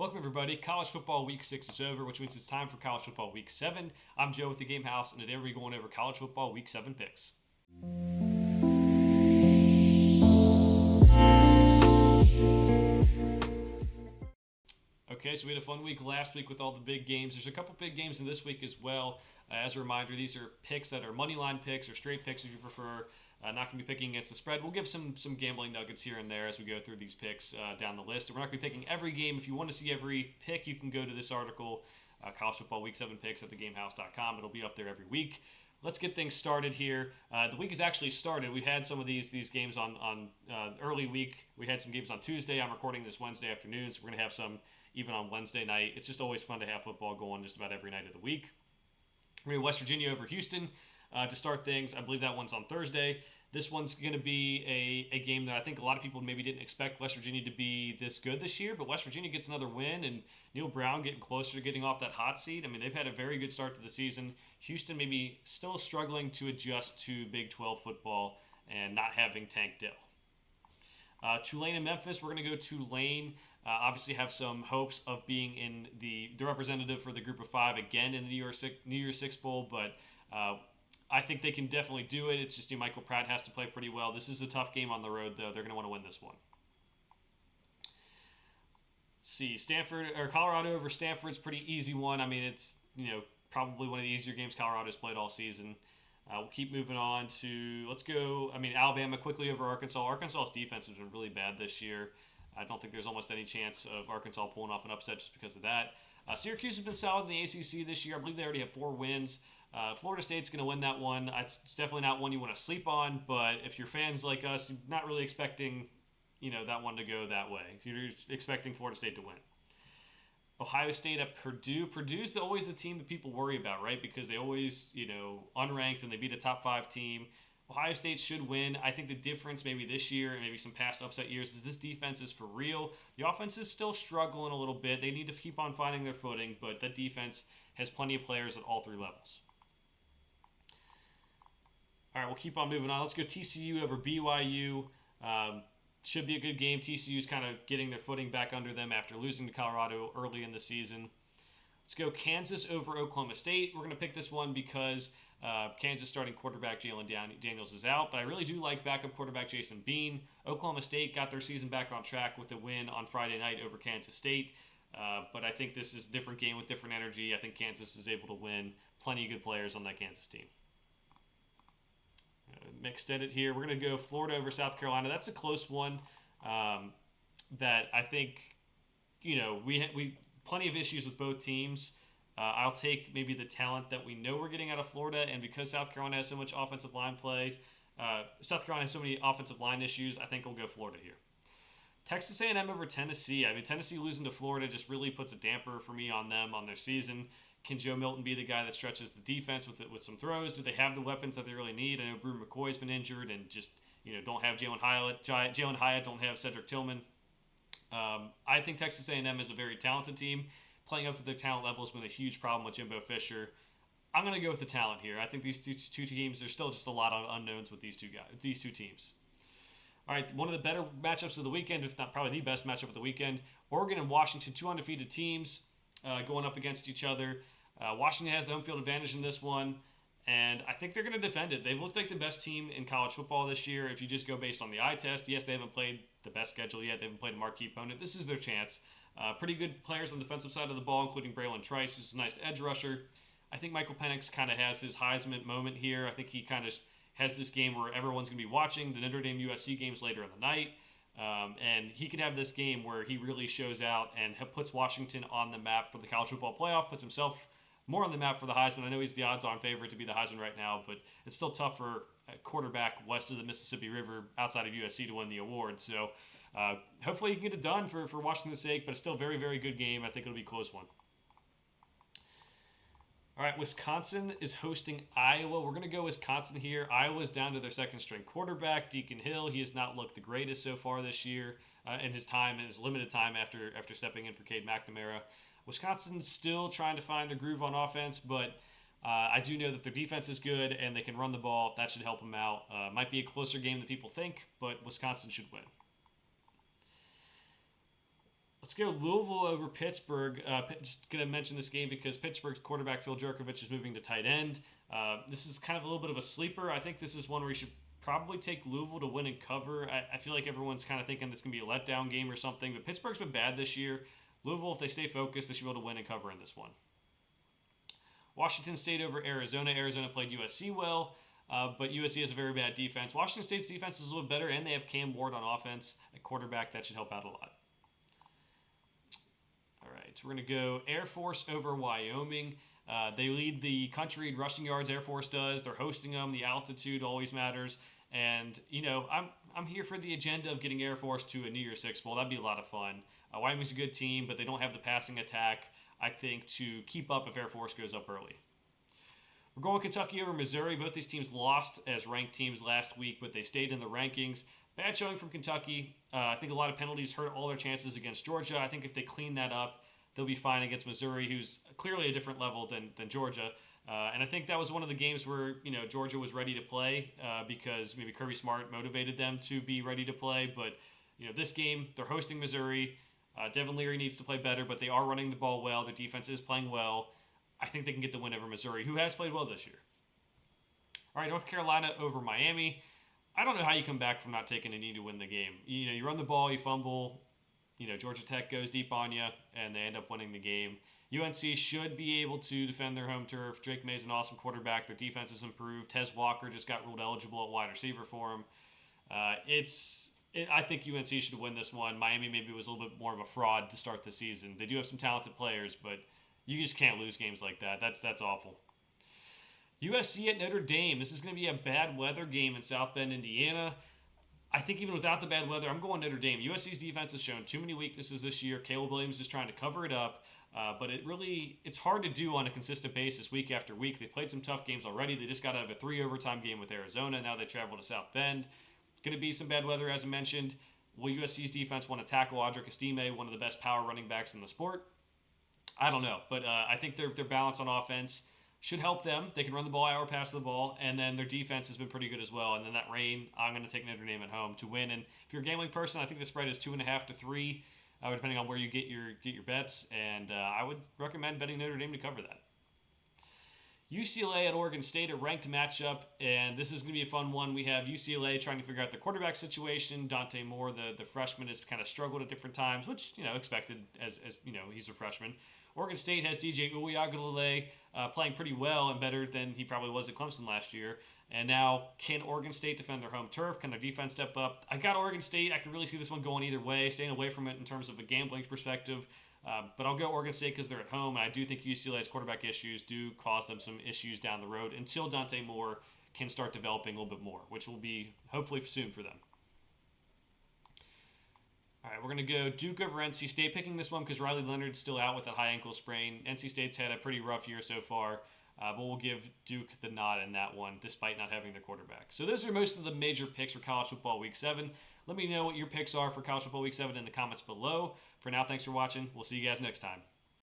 Welcome, everybody. College football week 6 is over, which means it's time for college football week 7. I'm Joe with the Game House, and today we're going over college football week 7 picks. Okay, so we had a fun week last week with all the big games. There's a couple big games in this week as well. As a reminder, these are picks that are money line picks or straight picks if you prefer. Not going to be picking against the spread. We'll give some gambling nuggets here and there as we go through these picks down the list. And we're not going to be picking every game. If you want to see every pick, you can go to this article, College Football Week 7 Picks at thegamehouse.com. It'll be up there every week. Let's get things started here. The week has actually started. We've had some of these games on early week. We had some games on Tuesday. I'm recording this Wednesday afternoon, so we're going to have some even on Wednesday night. It's just always fun to have football going just about every night of the week. We're going to West Virginia over Houston to start things. I believe that one's on Thursday. This one's going to be a game that I think a lot of people maybe didn't expect West Virginia to be this good this year, but West Virginia gets another win, and Neil Brown getting closer to getting off that hot seat. I mean, they've had a very good start to the season. Houston maybe still struggling to adjust to Big 12 football and not having Tank Dell. Tulane and Memphis, we're going to go Tulane. Obviously have some hopes of being in the representative for the group of 5 again in the New Year's Six Bowl, but I think they can definitely do it. It's just Michael Pratt has to play pretty well. This is a tough game on the road, though. They're going to want to win this one. Let's see, Stanford or Colorado over Stanford's pretty easy one. I mean, it's probably one of the easier games Colorado's played all season. We'll keep moving on to Alabama quickly over Arkansas. Arkansas's defense has been really bad this year. I don't think there's almost any chance of Arkansas pulling off an upset just because of that. Syracuse has been solid in the ACC this year. I believe they already have 4 wins. Florida State's going to win that one. It's definitely not one you want to sleep on, but if you're fans like us, you're not really expecting, that one to go that way. You're just expecting Florida State to win. Ohio State at Purdue. Purdue's always the team that people worry about, right? Because they always, unranked and they beat a top 5 team. Ohio State should win. I think the difference maybe this year and maybe some past upset years is this defense is for real. The offense is still struggling a little bit. They need to keep on finding their footing, but that defense has plenty of players at all 3 levels. All right, we'll keep on moving on. Let's go TCU over BYU. Should be a good game. TCU's kind of getting their footing back under them after losing to Colorado early in the season. Let's go Kansas over Oklahoma State. We're going to pick this one because Kansas starting quarterback Jalen Daniels is out, but I really do like backup quarterback Jason Bean. Oklahoma State got their season back on track with a win on Friday night over Kansas State, but I think this is a different game with different energy. I think Kansas is able to win. Plenty of good players on that Kansas team. Mixed edit here. We're going to go Florida over South Carolina. That's a close one that I think, we plenty of issues with both teams. I'll take maybe the talent that we know we're getting out of Florida, and because South Carolina has so much offensive line play, South Carolina has so many offensive line issues, I think we'll go Florida here. Texas A&M over Tennessee. I mean, Tennessee losing to Florida just really puts a damper for me on them, on their season. Can Joe Milton be the guy that stretches the defense with some throws? Do they have the weapons that they really need? I know Brew McCoy's been injured and just, don't have Jalen Hyatt, don't have Cedric Tillman. I think Texas A&M is a very talented team. Playing up to their talent level has been a huge problem with Jimbo Fisher. I'm going to go with the talent here. I think these two teams, there's still just a lot of unknowns with these two teams. All right, one of the better matchups of the weekend, if not probably the best matchup of the weekend, Oregon and Washington, 2 undefeated teams going up against each other. Washington has the home field advantage in this one, and I think they're going to defend it. They've looked like the best team in college football this year if you just go based on the eye test. Yes, they haven't played the best schedule yet. They haven't played a marquee opponent. This is their chance. Pretty good players on the defensive side of the ball, including Braylon Trice, who's a nice edge rusher. I think Michael Penix kind of has his Heisman moment here. I think he kind of has this game where everyone's going to be watching the Notre Dame USC games later in the night. And he could have this game where he really shows out and puts Washington on the map for the college football playoff, puts himself more on the map for the Heisman. I know he's the odds-on favorite to be the Heisman right now, but it's still tough for a quarterback west of the Mississippi River outside of USC to win the award. So hopefully he can get it done for Washington's sake, but it's still a very, very good game. I think it'll be a close one. All right, Wisconsin is hosting Iowa. We're going to go Wisconsin here. Iowa's down to their second-string quarterback, Deacon Hill. He has not looked the greatest so far this year in his limited time after stepping in for Cade McNamara. Wisconsin's still trying to find their groove on offense, but I do know that their defense is good and they can run the ball. That should help them out. Might be a closer game than people think, but Wisconsin should win. Let's go Louisville over Pittsburgh. Just going to mention this game because Pittsburgh's quarterback Phil Jurkovich is moving to tight end. This is kind of a little bit of a sleeper. I think this is one where you should probably take Louisville to win and cover. I feel like everyone's kind of thinking this can be a letdown game or something, but Pittsburgh's been bad this year. Louisville, if they stay focused, they should be able to win and cover in this one. Washington State over Arizona. Arizona played USC well, but USC has a very bad defense. Washington State's defense is a little better, and they have Cam Ward on offense at quarterback. That should help out a lot. All right, we're going to go Air Force over Wyoming. They lead the country in rushing yards. Air Force does. They're hosting them. The altitude always matters. And, I'm here for the agenda of getting Air Force to a New Year's Six Bowl. That'd be a lot of fun. Wyoming's a good team, but they don't have the passing attack, I think, to keep up if Air Force goes up early. We're going Kentucky over Missouri. Both these teams lost as ranked teams last week, but they stayed in the rankings. Bad showing from Kentucky. I think a lot of penalties hurt all their chances against Georgia. I think if they clean that up, they'll be fine against Missouri, who's clearly a different level than Georgia. And I think that was one of the games where, Georgia was ready to play because maybe Kirby Smart motivated them to be ready to play. But, this game, they're hosting Missouri. Devin Leary needs to play better, but they are running the ball well. Their defense is playing well. I think they can get the win over Missouri, who has played well this year. All right, North Carolina over Miami. I don't know how you come back from not taking a knee to win the game. You run the ball, you fumble. Georgia Tech goes deep on you, and they end up winning the game. UNC should be able to defend their home turf. Drake May's an awesome quarterback. Their defense has improved. Tez Walker just got ruled eligible at wide receiver for him. I think UNC should win this one. Miami maybe was a little bit more of a fraud to start the season. They do have some talented players, but you just can't lose games like that. That's awful. USC at Notre Dame. This is going to be a bad weather game in South Bend, Indiana. I think even without the bad weather, I'm going Notre Dame. USC's defense has shown too many weaknesses this year. Caleb Williams is trying to cover it up, but it's hard to do on a consistent basis week after week. They played some tough games already. They just got out of a 3 overtime game with Arizona. Now they travel to South Bend. Going to be some bad weather, as I mentioned. Will USC's defense want to tackle Audric Estime, one of the best power running backs in the sport? I don't know, but I think their balance on offense should help them. They can run the ball or pass the ball, and then their defense has been pretty good as well. And then that rain, I'm going to take Notre Dame at home to win. And if you're a gambling person, I think the spread is 2.5 to 3, depending on where you get your bets. And I would recommend betting Notre Dame to cover that. UCLA at Oregon State, a ranked matchup, and this is going to be a fun one. We have UCLA trying to figure out their quarterback situation. Dante Moore, the freshman, has kind of struggled at different times, which, expected as he's a freshman. Oregon State has DJ Uiagalelei playing pretty well and better than he probably was at Clemson last year. And now, can Oregon State defend their home turf? Can their defense step up? I've got Oregon State. I can really see this one going either way, staying away from it in terms of a gambling perspective. But I'll go Oregon State because they're at home, and I do think UCLA's quarterback issues do cause them some issues down the road until Dante Moore can start developing a little bit more, which will be hopefully soon for them. All right, we're going to go Duke over NC State, picking this one because Riley Leonard's still out with that high ankle sprain. NC State's had a pretty rough year so far, but we'll give Duke the nod in that one despite not having their quarterback. So those are most of the major picks for college football week 7. Let me know what your picks are for college football week 7 in the comments below. For now, thanks for watching. We'll see you guys next time.